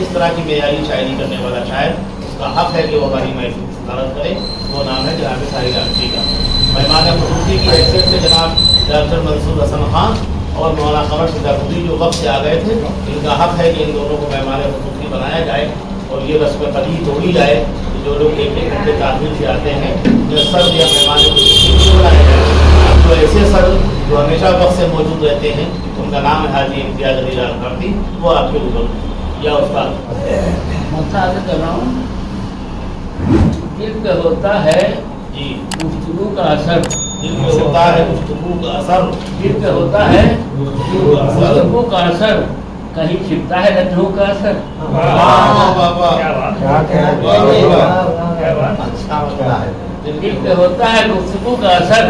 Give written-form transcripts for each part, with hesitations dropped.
اس طرح کی معیاری شاعری کرنے والا شاعر اس کا حق ہے کہ وہ ہماری محفل کی صدارت کرے. وہ نام ہے جناب ساحر عارفی کا. مہمان خصوصی کی حیثیت سے جناب ڈاکٹر منصور حسن خان اور مولانا قمر صدیقی جو وقت سے آ گئے تھے, ان کا حق ہے کہ ان دونوں کو مہمان خصوصی بنایا جائے اور یہ رسم قدیم توڑی جائے کہ جو لوگ ایک ایک گھنٹے تاخیر سے آتے ہیں جو سر یا مہمان خصوصی کیوں بنایا جائے. تو ایسے سر جو ہمیشہ وقت سے موجود رہتے ہیں ان کا نام ہے حاجی امتیاز علی رافی. وہ آپ کے اوپر یا استاد مساعد کر رہا ہوں. دل پہ ہوتا ہے جی گفتگو کا اثر, دل میں ہوتا ہے گفتگو کا اثر, دل پہ ہوتا ہے گفتگو کا اثر, کہیں چھپتا ہے لکھنؤ کا اثر. دل پہ ہوتا ہے گفتگو کا اثر,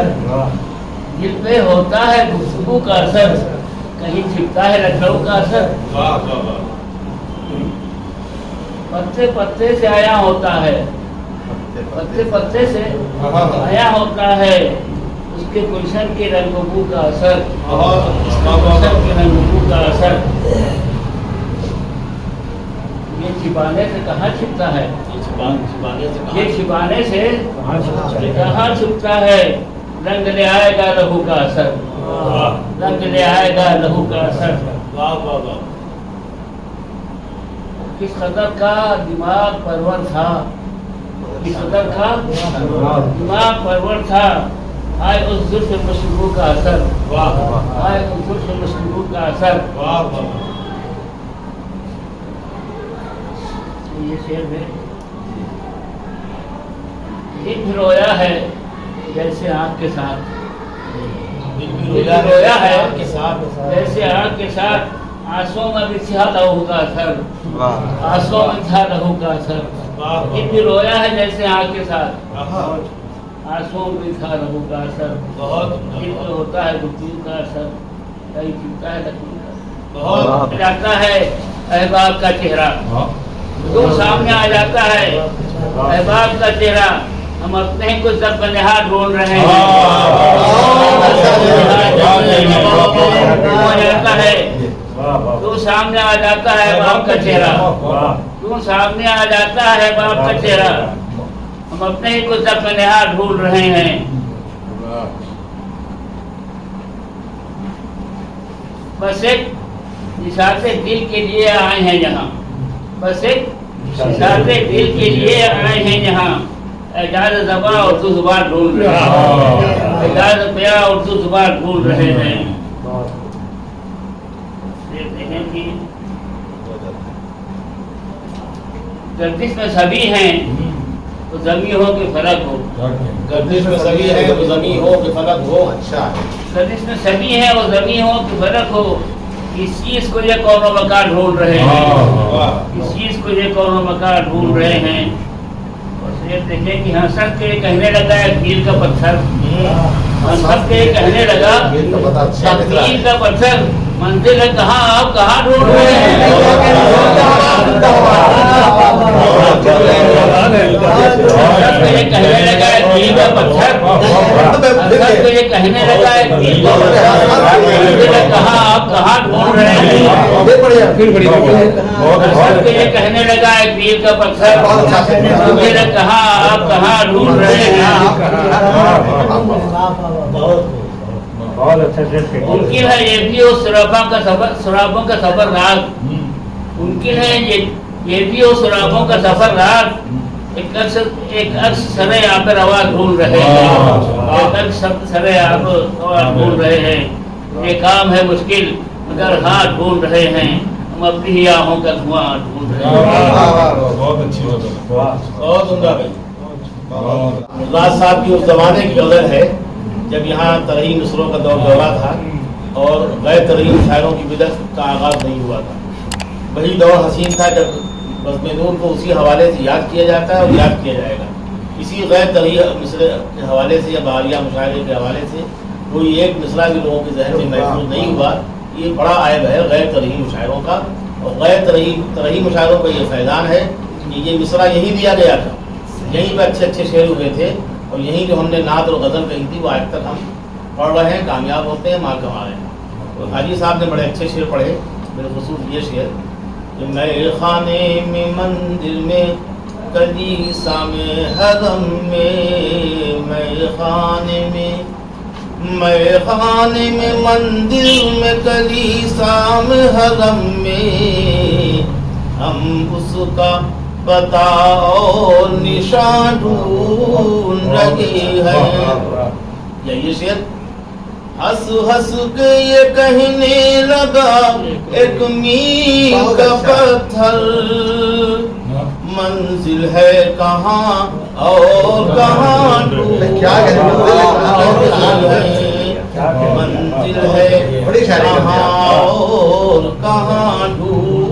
دل پہ ہوتا ہے گفتگو کا اثر, کہیں چھپتا ہے لکھنؤ کا اثر. پتے پتے سے آیا ہوتا ہے, پتے پتے سے آیا ہوتا ہے, اس کے گلشن کے رنگ بو کا اثر, گلشن کے رنگ بو کا اثر. یہ چھپانے سے کہاں چھپتا ہے, یہ چھپانے سے کہاں چھپتا ہے, رنگ لے آئے گا لہو کا اثر, رنگ لے آئے گا لہو کا اثر. کس قدر کا دماغ پرور تھا, کس قدر کا دماغ پرور تھا, آئے اس زلف مشبوع کا اثر, آئے اس زلف مشبوع کا اثر. یہ شعر ہے. دل بھی رویا ہے جیسے آنکھ کے ساتھ, دل رویا ہے جیسے آنکھ کے ساتھ, آنسوں میں بھی تھا لہو کا اثر, آنسوں میں تھا لہو کا اثر. دل بھی رویا ہے جیسے آنکھ کے ساتھ, آنسوں میں تھا لہو کا اثر. دل پہ ہوتا ہے گفتگو کا اثر, کہیں چھپتا ہے لکھنؤ کا. جاتا ہے احباب کا چہرہ, تو سامنے آ جاتا ہے احباب کا چہرہ, ہم اپنے ہی کچھ ضبط نہاد ڈھونڈ رہے ہیں. ہو جاتا ہے تو سامنے آ جاتا ہے باپ کا چہرہ, تو سامنے آ جاتا ہے باپ کا چہرہ, ہم اپنے ہی کچھ ضبط نہاد ڈھونڈ رہے ہیں. بس ایک نشاط دل کے لیے آئے ہیں یہاں, بس ایک نشاط دل کے لیے آئے ہیں یہاں. اعجاز زبان اردو زبان ڈھونڈ رہے ہیں, اعجاز پیا اردو زبان ڈھونڈ رہے ہیں. گردش میں سبھی ہیں تو زمین ہو کہ فرق ہو, گردش میں سبھی ہے تو زمین ہو کہ فلک ہو. اچھا گردش میں سبھی ہیں وہ زمین ہو کہ فرق ہو, اس چیز کو یہ کون و مکان ڈھونڈ رہے ہیں, اس چیز کو یہ کون و مکان ڈھونڈ رہے ہیں. اور یہ دیکھیں کہ ہنسک کے کہنے لگا ہے کیل کا پتھر, ہنسک کے کہنے لگا کیل کا پتھر, منزل ہے کہاں, آپ کہاں ڈھونڈ رہے ہیں. یہ کہنے لگا ہے کیل کا پتھر, یہ کہنے لگا ہے کیل کا پتھر, منزل ہے کہاں, آپ کہاں ڈھونڈ رہے ہیں. یہ کہنے لگا ہے کیل کا پتھر, منزل ہے کہاں, آپ کہاں ڈھونڈ رہے ہیں. ممکن ہے یہ بھی ہو سرابوں کا سفر رات, ممکن ہے یہ بھی ہو سرابوں کا سفر رات. ایک عکس سرے آپ روا ڈھونڈ رہے ہیں, ایک عکس سرے آپ روا ڈھونڈ رہے ہیں. یہ کام ہے مشکل مگر ہاں ڈھونڈ رہے ہیں, ہم اپنی ہی آنکھوں کا دھواں ڈھونڈ رہے ہیں. بہت اچھی بہت عمدہ بھائی. راز صاحب کی اس زمانے کی غزل ہے جب یہاں ترہی مصروں کا دور دورہ تھا اور غیر ترہی شاعروں کی بدعت کا آغاز نہیں ہوا تھا. وہی دور حسین تھا جب بزم نور کو اسی حوالے سے یاد کیا جاتا ہے اور یاد کیا جائے گا. اسی غیر ترہی مصرے کے حوالے سے یا بحاریہ مشاعرے کے حوالے سے کوئی ایک مصرع بھی لوگوں کے ذہن میں محفوظ نہیں ہوا. یہ بڑا عیب ہے غیر ترہی مشاعروں کا, اور غیر ترہی مشاعروں کا یہ فیضان ہے کہ یہ مصرع یہی دیا گیا تھا, یہیں پہ اچھے اچھے شعر ہوئے تھے, اور یہی جو ہم نے نعت اور غزل کہی تھی وہ آج تک ہم پڑھ رہے ہیں, کامیاب ہوتے ہیں, مال کما رہے ہیں. تو حاجی صاحب نے بڑے اچھے شعر پڑھے, بالخصوص یہ شعر میں خانے میں مندر میں کلیسا میں حرم میں میں خانے میں مندر میں کلیسا میں حرم میں ہم اس کا پتہ اور نشان ڈھونڈ رہے ہیں. یہ شعر ہنس ہنس کے یہ کہنے لگا ایک میل کا پتھر منزل ہے کہاں اور کہاں ڈھونڈ منزل ہے کہاں اور کہاں ڈھونڈ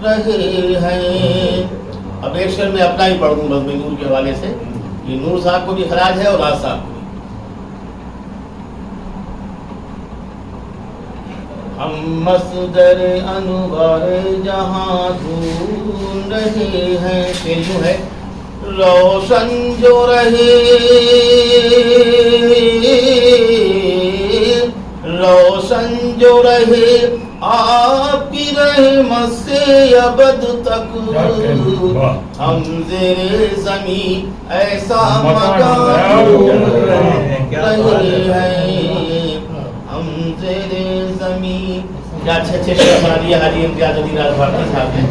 رہے ہیں. اب ایک شعر میں اپنا ہی پڑھ دوں بس نور کے حوالے سے. یہ نور صاحب کو بھی خراج ہے اور راز صاحب کو. ہم مصدر انوار جہاں ڈھونڈ رہے ہیں. شعر یوں ہے روشن جو رہے آپ کی رحمت سے ابد تک ہم زیر زمین ایسا مکان ڈھونڈ رہے ہیں. ہم زیر زمین. کیا اچھے اچھے شعر بنا دیے حاجی امتیاز الدین راج بھارتی صاحب نے.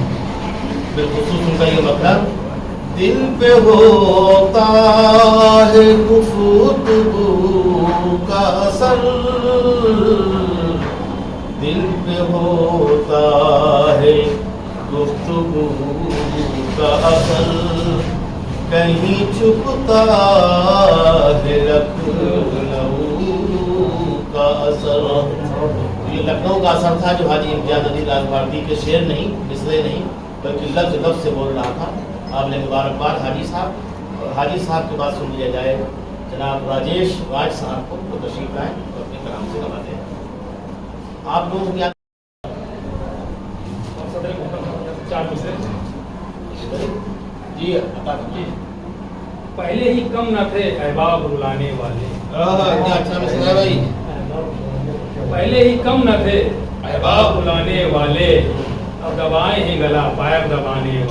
بالخصوص ان کا یہ مطلب دل پہ ہوتا ہے گفتگو کا اثر, دل پہ ہوتا ہے گفتگو کا اثر, کہیں چھپتا ہے لکھنؤ کا اثر. یہ لکھنؤ کا اثر تھا جو حاجی امتیاز الدین راج بھارتی کے شعر نہیں, مصرے نہیں, بلکہ لفظ لفظ سے بول رہا تھا. آپ نے مبارکباد حاجی صاحب. اور حاجی صاحب کے بعد سن لیا جائے جناب راجیش راج صاحب کو, وہ تشریف لائیں اور اپنے کلام سے نوازیں. آپ لوگوں کی جی عطا کیجیے. پہلے ہی کم نہ تھے احباب رلانے والے. اچھا مسئلہ بھائی. پہلے ہی کم نہ تھے احباب رلانے والے, اب دبائیں ہی گلا پائب دبانے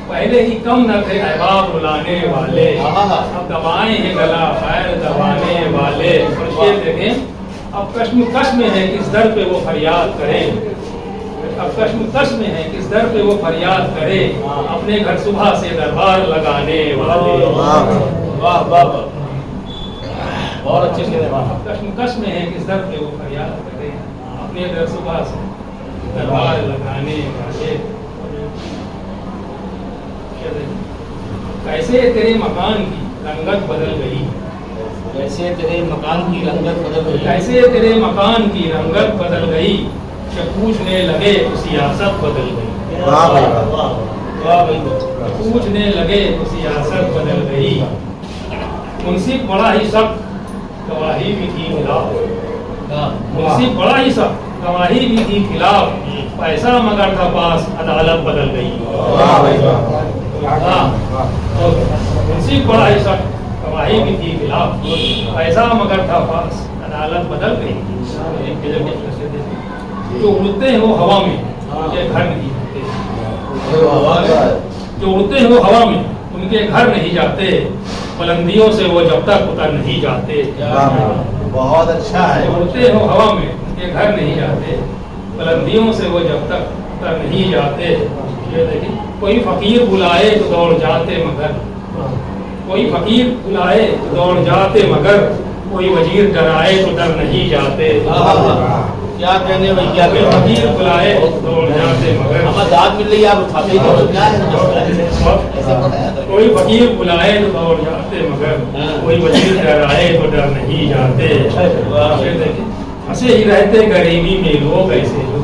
پہلے ہی کم نہ تھے احباب رلانے والے, اب دبائیں ہی گلا پائب دبانے والے. اور یہ دیکھیں اب کشم کش میں ہے کس در پہ وہ فریاد کرے, اب کشم کش میں ہے کس در پہ وہ فریاد کرے, اپنے گھر صبح سے دربار لگانے والے. واہ واہ بہت اچھے سے. اب کشم کش میں ہے کس در پہ وہ فریاد کرے, اپنے گھر صبح سے دربار لگانے والے. کیسے تیرے مکان کی رنگت بدل گئی, کیسے تیرے مکان کی رنگت بدل گئی, کیسے تیرے مکان کی رنگت بدل گئی, کہ پوچھنے لگے تو سیاست بدل گئی. پوچھنے لگے تو سیاست بدل گئی. منصف بڑا ہی سخت گواہی بھی تھی خلاف, منصف بڑا ہی سخت گواہی بھی تھی خلاف, پیسہ مگر تھا پاس عدالت بدل گئی. منصف بڑا ہی سخت گواہی بھی تھی خلاف, پیسہ مگر تھا پاس عدالت بدل گئی. جو اڑتے ہیں وہ ہوا میں ان کے گھر نہیں جاتے, جو اڑتے ہیں وہ ہوا میں ان کے گھر نہیں جاتے, بلندیوں سے وہ جب تک اتر نہیں جاتے. بہت اچھا ہے. اڑتے ہیں وہ ہوا میں ان کے گھر نہیں جاتے, بلندیوں سے وہ جب تک اتر نہیں جاتے. کوئی فقیر بلائے تو دوڑ جاتے مگر, کوئی فقیر بلائے تو دوڑ جاتے مگر, کوئی وزیر ڈرائے تو ڈر نہیں جاتے. کیا کہنے بھائی, کیا کوئی فقیر بلائے تو دوڑ جاتے مگر, ہمیں داد مل رہی ہے آپ اٹھاتے ہیں, کیا ہے کوئی فقیر بلائے تو دوڑ جاتے مگر, کوئی وزیر ڈرائے تو ڈر نہیں جاتے. پھنسے ہی رہتے غریبی میں لوگ ایسے جو,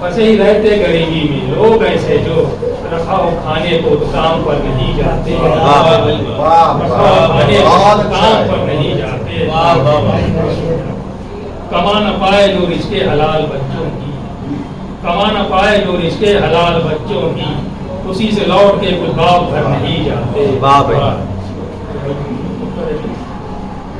پھنسے ہی رہتے غریبی میں لوگ ایسے جو, رکھا ہو کھانے کو کام پر نہیں جاتے, کام پر نہیں جاتے. کما نہ پائے جو رشتے حلال بچوں کی, کما نہ پائے جو رشتے حلال بچوں کی, اسی سے لوٹ کے کچھ باپ گھر نہیں جاتے.